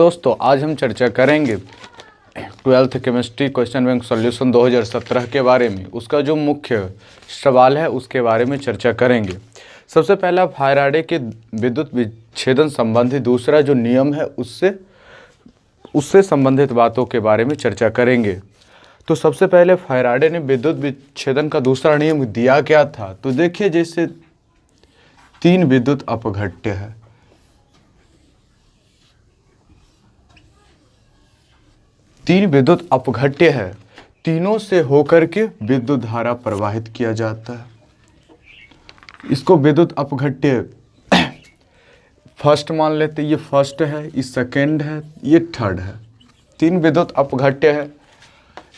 दोस्तों आज हम चर्चा करेंगे 12th chemistry question bank solution 2017 के बारे में। उसका जो मुख्य सवाल है उसके बारे में चर्चा करेंगे। सबसे पहला फैराडे के विद्युत विच्छेदन संबंधी दूसरा जो नियम है उससे संबंधित बातों के बारे में चर्चा करेंगे। तो सबसे पहले फैराडे ने विद्युत विच्छेदन का दूसरा नियम दिया क्या था। तो देखिए, जैसे तीन विद्युत अपघट्य है, तीन विद्युत अपघट्य है, तीनों से होकर के विद्युत धारा प्रवाहित किया जाता है। इसको विद्युत अपघट्य फर्स्ट मान लेते, ये फर्स्ट है, ये सेकंड है, ये थर्ड है। तीन विद्युत अपघट्य है,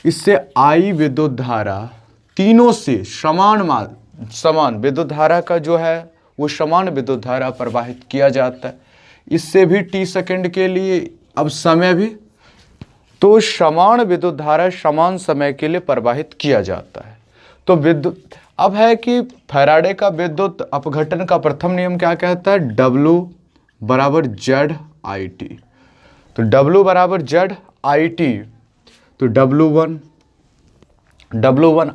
इससे आई विद्युत धारा तीनों से समान विद्युत धारा का जो है वो समान विद्युत धारा प्रवाहित किया जाता है। इससे भी टी सेकंड के लिए अब समय भी, तो समान विद्युत धारा समान समय के लिए प्रवाहित किया जाता है। तो विद्युत अब है कि फैराडे का विद्युत अपघटन का प्रथम नियम क्या कहता है, W बराबर जेड आई टी। तो W बराबर जेड आई टी, तो W1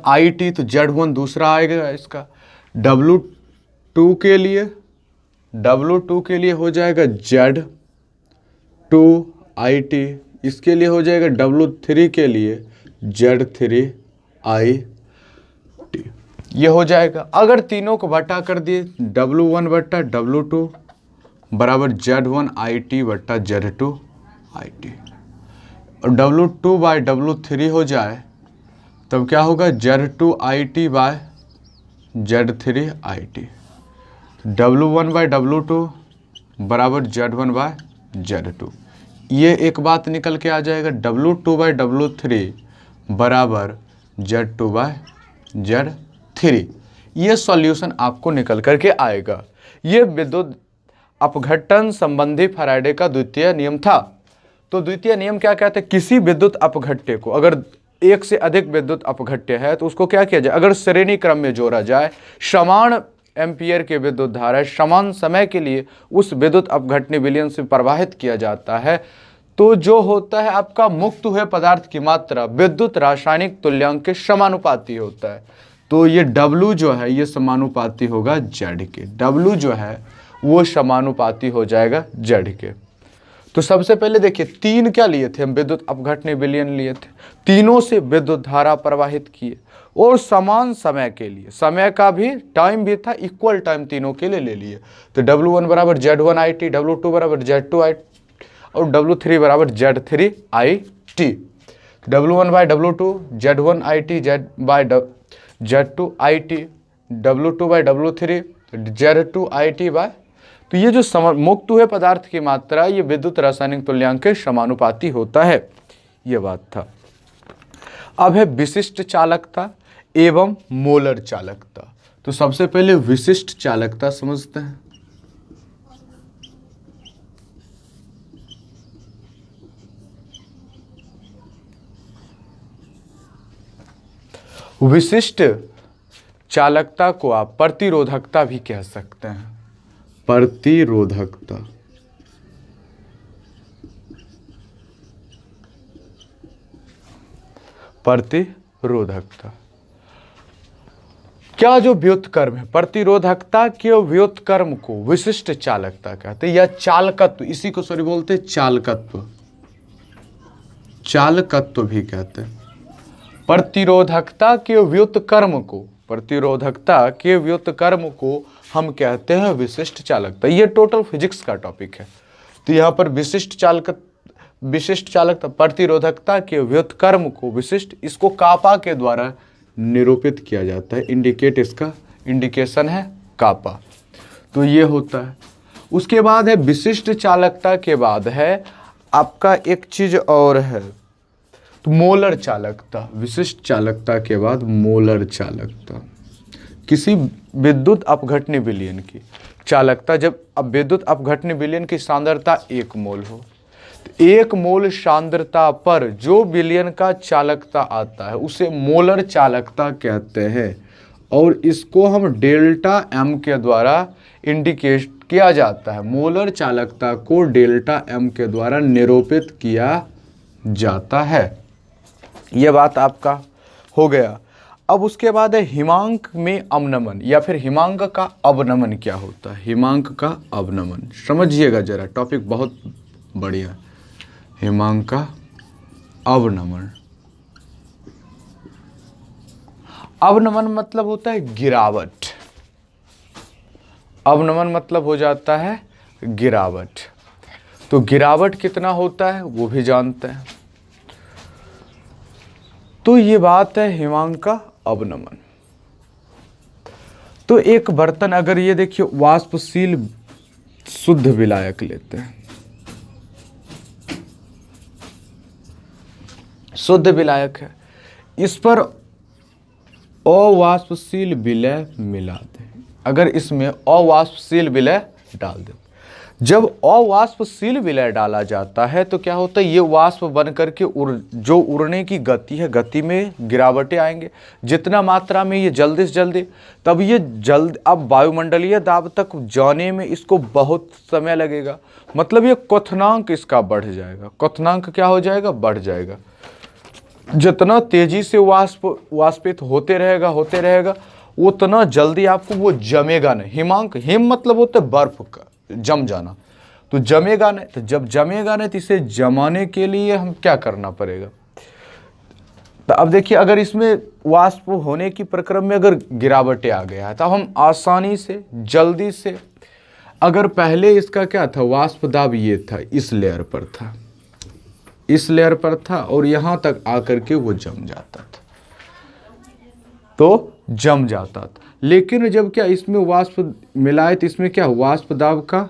आई टी, तो Z1 दूसरा आएगा इसका। W2 के लिए हो जाएगा Z2 आई टी, इसके लिए हो जाएगा W3 के लिए Z3 आई टी, ये हो जाएगा। अगर तीनों को बटा कर दिए, W1 बटा W2 बराबर Z1 आई टी बटा Z2 आई टी, और W2 बाय W3 हो जाए तब क्या होगा, Z2 I T by Z3 I T. W1 by W2 बराबर Z1 बाय Z2, ये एक बात निकल के आ जाएगा। W2 बाय W3 बराबर Z2 बाय Z3, ये सॉल्यूशन आपको निकल करके आएगा। ये विद्युत अपघटन संबंधी फैराडे का द्वितीय नियम था। तो द्वितीय नियम क्या कहते हैं, किसी विद्युत अपघट्य को, अगर एक से अधिक विद्युत अपघट्य है तो उसको क्या किया जाए, अगर श्रेणी क्रम में जोड़ा जाए, समान एम्पियर के विद्युत धारा समान समय के लिए उस विद्युत अपघटनी विलयन से प्रवाहित किया जाता है, तो जो होता है आपका मुक्त हुए पदार्थ की मात्रा विद्युत रासायनिक तुल्यांक के समानुपाती होता है। तो ये W जो है ये समानुपाती होगा Z के, W जो है वो समानुपाती हो जाएगा Z के। तो सबसे पहले देखिए, तीन क्या लिए थे हम, विद्युत अपघटनी विलयन लिए थे, तीनों से विद्युत धारा प्रवाहित किए और समान समय के लिए, समय का भी टाइम भी था, इक्वल टाइम तीनों के लिए ले लिए। तो W1 बराबर Z1 आई टी, W2 बराबर Z2 आई और W3 बराबर Z3 I T. W1 by W2 Z1 I T, Z2 I T, W2 by W3 Z2 I T by, तो ये जो मुक्त हुए पदार्थ की मात्रा ये विद्युत रासायनिक तुल्यांक के समानुपाती होता है, ये बात था। अब है विशिष्ट चालकता एवं मोलर चालकता। तो सबसे पहले विशिष्ट चालकता समझते हैं। विशिष्ट चालकता को आप प्रतिरोधकता भी कह सकते हैं, प्रतिरोधकता। प्रतिरोधकता क्या जो व्युत्क्रम है, प्रतिरोधकता के व्युत्क्रम को विशिष्ट चालकता कहते हैं, या चालकत्व, इसी को सॉरी बोलते हैं चालकत्व, चालकत्व भी कहते हैं। प्रतिरोधकता के व्युत्क्रम को, प्रतिरोधकता के व्युत्क्रम को हम कहते हैं विशिष्ट चालकता। ये टोटल फिजिक्स का टॉपिक है। तो यहाँ पर विशिष्ट चालकता प्रतिरोधकता के व्युत्क्रम को विशिष्ट, इसको कापा के द्वारा निरूपित किया जाता है। इसका इंडिकेशन है कापा। तो ये होता है। उसके बाद है विशिष्ट चालकता के बाद है आपका एक चीज और है, तो मोलर चालकता। विशिष्ट चालकता के बाद मोलर चालकता, किसी विद्युत अपघटनी विलयन की चालकता, जब अब विद्युत अपघटनी विलयन की सांद्रता 1 मोल हो, तो 1 मोल सांद्रता पर जो विलयन का चालकता आता है उसे मोलर चालकता कहते हैं। और इसको हम डेल्टा M के द्वारा इंडिकेट किया जाता है, मोलर चालकता को डेल्टा एम के द्वारा निरूपित किया जाता है। यह बात आपका हो गया। अब उसके बाद है हिमांक में अवनमन या फिर हिमांक का अवनमन क्या होता है। हिमांक का अवनमन समझिएगा जरा, टॉपिक बहुत बढ़िया। हिमांक का अवनमन, अवनमन मतलब होता है गिरावट। अवनमन मतलब हो जाता है गिरावट। तो गिरावट कितना होता है वो भी जानते हैं। तो ये बात है हिमांक का अवनमन। तो एक बर्तन, अगर ये देखिए वाष्पशील शुद्ध विलायक लेते हैं, शुद्ध विलायक है, इस पर अवाष्पशील विलय मिला दें। अगर इसमें अवाष्पशील विलय डाल दें, जब अवाष्पशील विलय डाला जाता है तो क्या होता है, ये वाष्प बन करके जो उड़ने की गति है, गति में गिरावटें आएंगे। जितना मात्रा में ये जल्दी से जल्दी, तब ये अब वायुमंडलीय दाब तक जाने में इसको बहुत समय लगेगा। मतलब ये क्वथनांक इसका बढ़ जाएगा। क्वथनांक क्या हो जाएगा, बढ़ जाएगा। जितना तेजी से वाष्पित होते रहेगा उतना जल्दी आपको वो जमेगा नहीं। हिमांक, हिम मतलब होता है बर्फ का जम जाना, तो जमेगा नहीं। तो जब जमेगा नहीं तो इसे जमाने के लिए हम क्या करना पड़ेगा। तो अब देखिए, अगर इसमें वाष्प होने की प्रक्रम में अगर गिरावटें आ गया है तो हम आसानी से जल्दी से, अगर पहले इसका क्या था, वाष्प दाब ये था, इस लेयर पर था, इस लेयर पर था और यहां तक आकर के वो जम जाता था, तो जम जाता था। लेकिन जब क्या इसमें वाष्प मिलाए तो इसमें क्या, वाष्प दाब का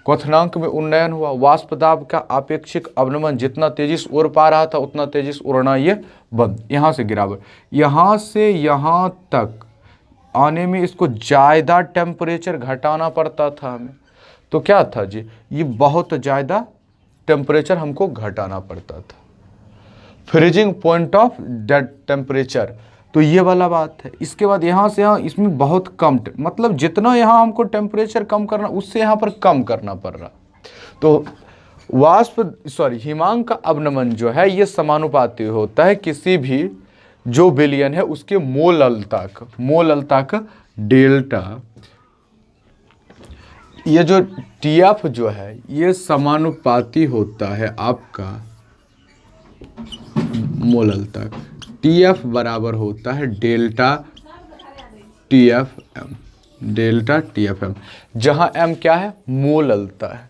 क्वथनांक में उन्नयन हुआ। वाष्प दाब का आपेक्षिक अवनमन, जितना तेजी से उड़ पा रहा था उतना तेजी से उड़ना ये बंद। यहाँ से गिरावट, यहाँ से यहाँ तक आने में इसको ज़्यादा टेम्परेचर घटाना पड़ता था हमें। तो क्या था जी, ये बहुत ज़्यादा टेम्परेचर हमको घटाना पड़ता था, freezing point of dead temperature. तो ये वाला बात है। इसके बाद यहाँ से यहाँ इसमें बहुत कम, मतलब जितना यहाँ हमको टेम्परेचर कम करना उससे यहाँ पर कम करना पड़ रहा। तो हिमांक का अवनमन जो है ये समानुपाती होता है किसी भी जो विलयन है उसके मोललता का डेल्टा। ये जो टीएफ जो है ये समानुपाती होता है आपका मोललता। टीएफ बराबर होता है delta TF M, delta TF M, जहां एम क्या है, मोललता है।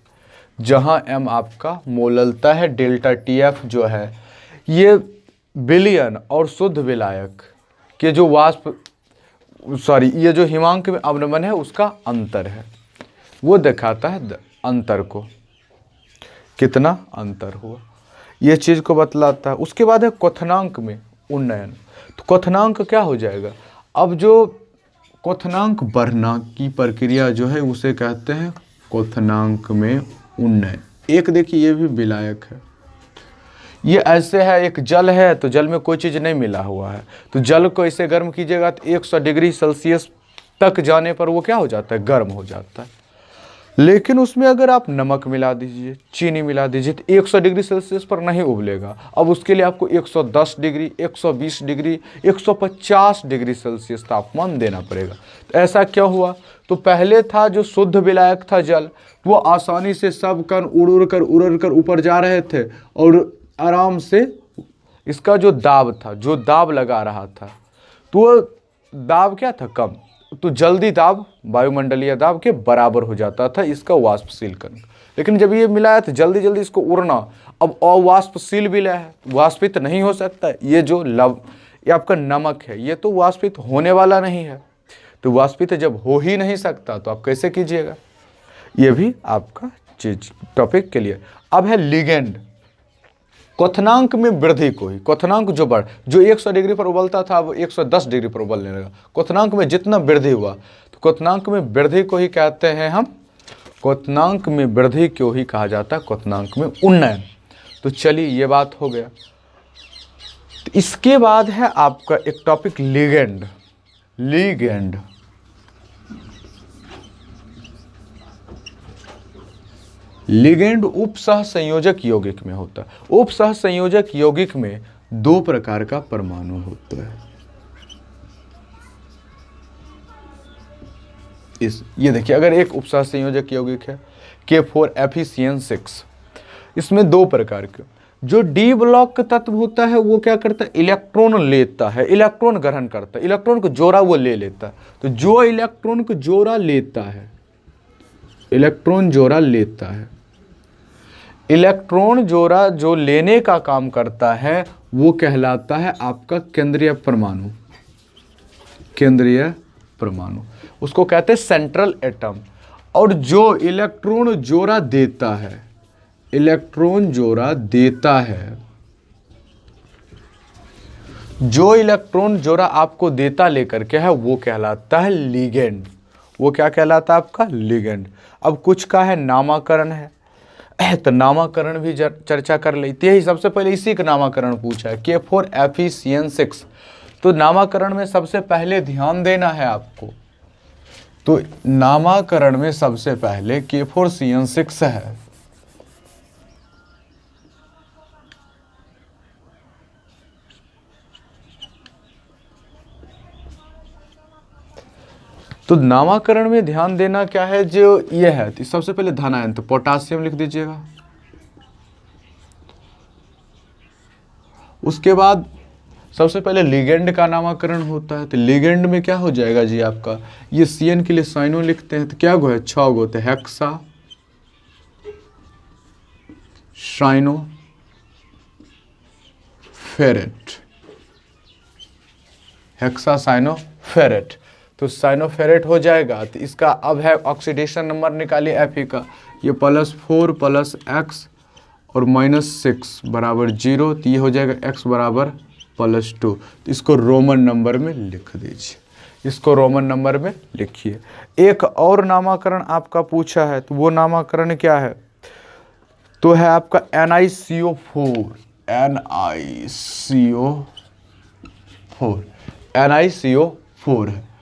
जहां एम आपका मोललता है, डेल्टा टीएफ जो है ये विलयन और शुद्ध विलायक के जो ये जो हिमांक में अवनमन है उसका अंतर है, वो दिखाता है अंतर को, कितना अंतर हुआ, ये चीज़ को बतलाता है। उसके बाद है क्वथनांक में उन्नयन। तो क्वथनांक क्या हो जाएगा, अब जो क्वथनांक बढ़ना की प्रक्रिया जो है उसे कहते हैं क्वथनांक में उन्नयन। एक देखिए ये भी विलायक है, ये ऐसे है, एक जल है तो जल में कोई चीज़ नहीं मिला हुआ है, तो जल को ऐसे गर्म कीजिएगा तो 100 डिग्री सेल्सियस तक जाने पर वो क्या हो जाता है, गर्म हो जाता है। लेकिन उसमें अगर आप नमक मिला दीजिए, चीनी मिला दीजिए तो 100 डिग्री सेल्सियस पर नहीं उबलेगा। अब उसके लिए आपको 110 डिग्री, 120 डिग्री, 150 डिग्री सेल्सियस तापमान देना पड़ेगा। तो ऐसा क्या हुआ, तो पहले था जो शुद्ध विलायक था जल, वो आसानी से सब कण उड़ कर ऊपर जा रहे थे और आराम से इसका जो दाब था, जो दाब लगा रहा था, तो वो दाब क्या था, कम, तो जल्दी दाब वायुमंडलीय दाब के बराबर हो जाता था इसका वाष्पशील कण। लेकिन जब ये मिलाया तो जल्दी जल्दी इसको उड़ना, अब अवाष्पशील विलय है, वाष्पित नहीं हो सकता है। ये जो ये आपका नमक है ये तो वाष्पित होने वाला नहीं है, तो वाष्पित जब हो ही नहीं सकता तो आप कैसे कीजिएगा, ये भी आपका चीज टॉपिक के लिए। अब है लिगेंड। क्वथनांक में वृद्धि को ही, क्वथनांक जो 100 डिग्री पर उबलता था अब 110 डिग्री पर उबलने लगा। क्वथनांक में जितना वृद्धि हुआ तो क्वथनांक में वृद्धि को ही कहते हैं हम, क्वथनांक में वृद्धि को ही कहा जाता है क्वथनांक में उन्नयन। तो चलिए ये बात हो गया। तो इसके बाद है आपका एक टॉपिक लिगेंड। लिगेंड उपसह संयोजक यौगिक में होता है। उपसह संयोजक यौगिक में दो प्रकार का परमाणु होता है। ये देखिए, अगर एक उपसह संयोजक यौगिक है K4FeCN6, इसमें दो प्रकार के, जो डी ब्लॉक का तत्व होता है वो क्या करता है, इलेक्ट्रॉन लेता है, इलेक्ट्रॉन ग्रहण करता है, इलेक्ट्रॉन को जोड़ा वो ले लेता है। तो जो इलेक्ट्रॉन को जोड़ा लेता है, इलेक्ट्रॉन जोड़ा लेता है, इलेक्ट्रॉन जोड़ा जो लेने का काम करता है वो कहलाता है आपका केंद्रीय परमाणु। केंद्रीय परमाणु उसको कहते हैं सेंट्रल एटम। और जो इलेक्ट्रॉन जोड़ा देता है, इलेक्ट्रॉन जोड़ा देता है, जो इलेक्ट्रॉन जोड़ा आपको देता लेकर के है वो कहलाता है लिगेंड। वो क्या कहलाता है आपका, लिगेंड। अब कुछ का है नामाकरण है, तो नामाकरण भी चर्चा कर लेते हैं। सबसे पहले इसी का नामाकरण पूछा है, K4FeCN6। तो नामाकरण में सबसे पहले ध्यान देना है आपको, तो नामाकरण में सबसे पहले K4CN6 है। तो नामाकरण में ध्यान देना क्या है, जो ये है, तो सबसे पहले धनायन, तो पोटासियम लिख दीजिएगा। उसके बाद सबसे पहले लिगेंड का नामकरण होता है, तो लिगेंड में क्या हो जाएगा जी आपका, ये CN के लिए साइनो लिखते हैं, तो क्या गो है, 6 गो, तो hexacyanoferrate, hexacyanoferrate. तो साइनोफेरेट हो जाएगा। तो इसका अब है ऑक्सीडेशन नंबर निकालिए Fe का, ये +4 + X और -6 बराबर 0, तो ये हो जाएगा X बराबर +2। तो इसको रोमन नंबर में लिख दीजिए, इसको रोमन नंबर में लिखिए। एक और नामकरण आपका पूछा है, तो वो नामकरण क्या है, तो है आपका NiCO4, NiCO4 है।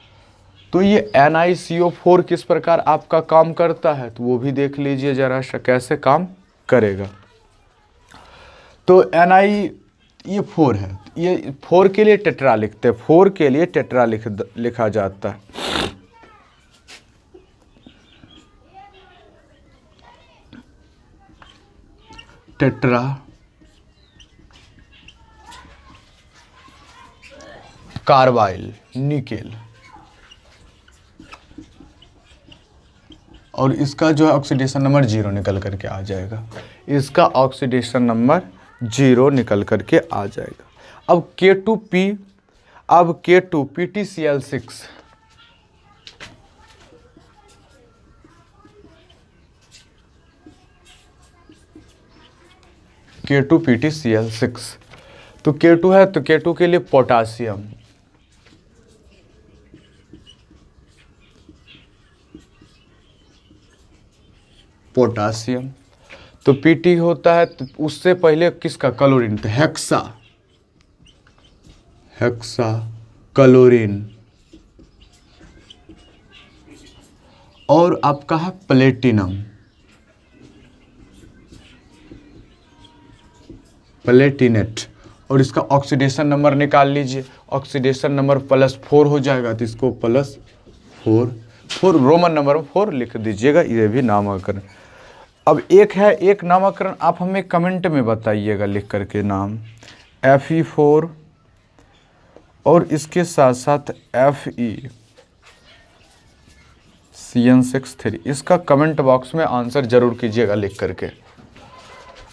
तो ये NiCO4 किस प्रकार आपका काम करता है, तो वो भी देख लीजिए जरा सा कैसे काम करेगा। तो ये 4 है, ये 4 के लिए टेट्रा लिखते हैं, 4 के लिए टेट्रा लिखा जाता है। टेट्रा कार्बाइल निकेल, और इसका जो है ऑक्सीडेशन नंबर 0 निकल करके आ जाएगा, इसका ऑक्सीडेशन नंबर 0 निकल करके आ जाएगा। अब K2P, अब K2PtCl6, K2PtCl6, तो K2 है, तो K2 के लिए पोटासियम, पोटासियम। तो Pt होता है, तो उससे पहले किसका, क्लोरीन, तो हेक्सा क्लोरीन। और आपका है प्लेटिनम, प्लेटिनेट, और इसका ऑक्सीडेशन नंबर निकाल लीजिए, ऑक्सीडेशन नंबर +4 हो जाएगा, तो इसको +4 रोमन नंबर में 4 लिख दीजिएगा, ये भी नामकरण। अब एक है, एक नामकरण आप हमें कमेंट में बताइएगा लिख करके नाम, Fe4 और इसके साथ साथ FeCN6, इसका कमेंट बॉक्स में आंसर जरूर कीजिएगा लिख करके।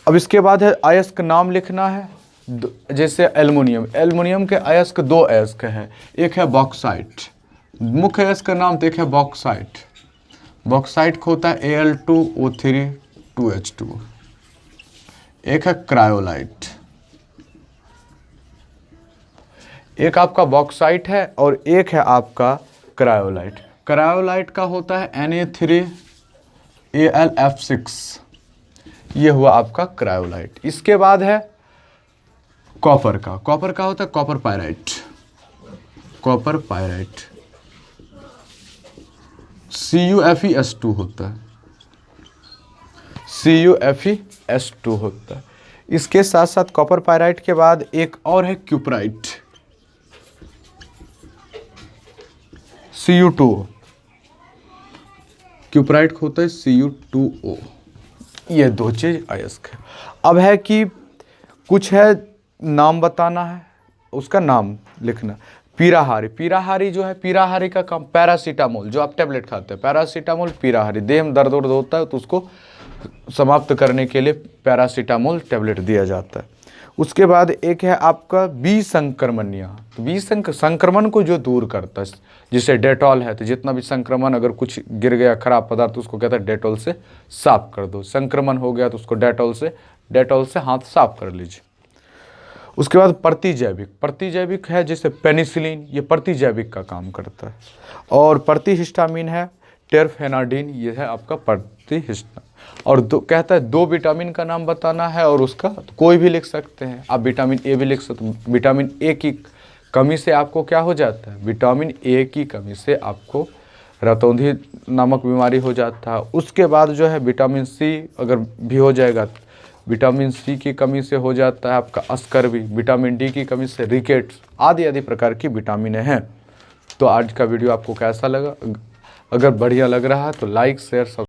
अब इसके बाद है अयस्क नाम लिखना है, जैसे एल्युमिनियम, एल्युमिनियम के अयस्क 2 अयस्क हैं, एक है बॉक्साइट, मुख्य अयस्क का नाम तो एक है बॉक्साइट, बॉक्साइट का होता है Al2O3 2H2, एक है क्रायोलाइट, एक आपका बॉक्साइट है और एक है आपका क्रायोलाइट। क्रायोलाइट का होता है Na3Al F6, ये हुआ आपका क्रायोलाइट। इसके बाद है कॉपर का, कॉपर का होता है copper pyrite, copper pyrite CuFeS2 होता है, CuFeS2 होता है। इसके साथ साथ कॉपर पायराइट के बाद एक और है क्यूपराइट, Cu2। क्यूपराइट होता है Cu2O। ये दो चीज अयस्क है। अब है कि कुछ है नाम बताना है, उसका नाम लिखना। पीराहारी, पीराहारी जो है, पीराहारी का काम पैरासीटामोल, जो आप टेबलेट खाते हैं पैरासीटामोल, पीराहारी। देह में दर्द वर्द होता है तो उसको समाप्त करने के लिए पैरासीटामोल टेबलेट दिया जाता है। उसके बाद एक है आपका विसंक्रमणीय। तो संक्रमण को जो दूर करता है, जिसे डेटॉल है, तो जितना भी संक्रमण, अगर कुछ गिर गया खराब पदार्थ तो उसको कहता है डेटॉल से साफ कर दो। संक्रमण हो गया तो उसको डेटॉल से हाथ साफ कर लीजिए। उसके बाद प्रतिजैविक, प्रतिजैविक है जैसे पेनिसिलिन, ये प्रतिजैविक का काम करता है। और प्रतिहिस्टामिन है टेरफेनाडिन, ये है आपका प्रतिहिस्टामिन। और कहता है 2 विटामिन का नाम बताना है, और उसका तो कोई भी लिख सकते हैं आप। विटामिन ए भी लिख सकते हैं। विटामिन ए की कमी से आपको क्या हो जाता है, विटामिन ए की कमी से आपको रतौंधी नामक बीमारी हो जाता है। उसके बाद जो है विटामिन सी अगर भी हो जाएगा, विटामिन सी की कमी से हो जाता है आपका अस्कर्वी। विटामिन डी की कमी से रिकेट्स, आदि आदि प्रकार की विटामिनें हैं। तो आज का वीडियो आपको कैसा लगा? अगर बढ़िया लग रहा है तो लाइक शेयर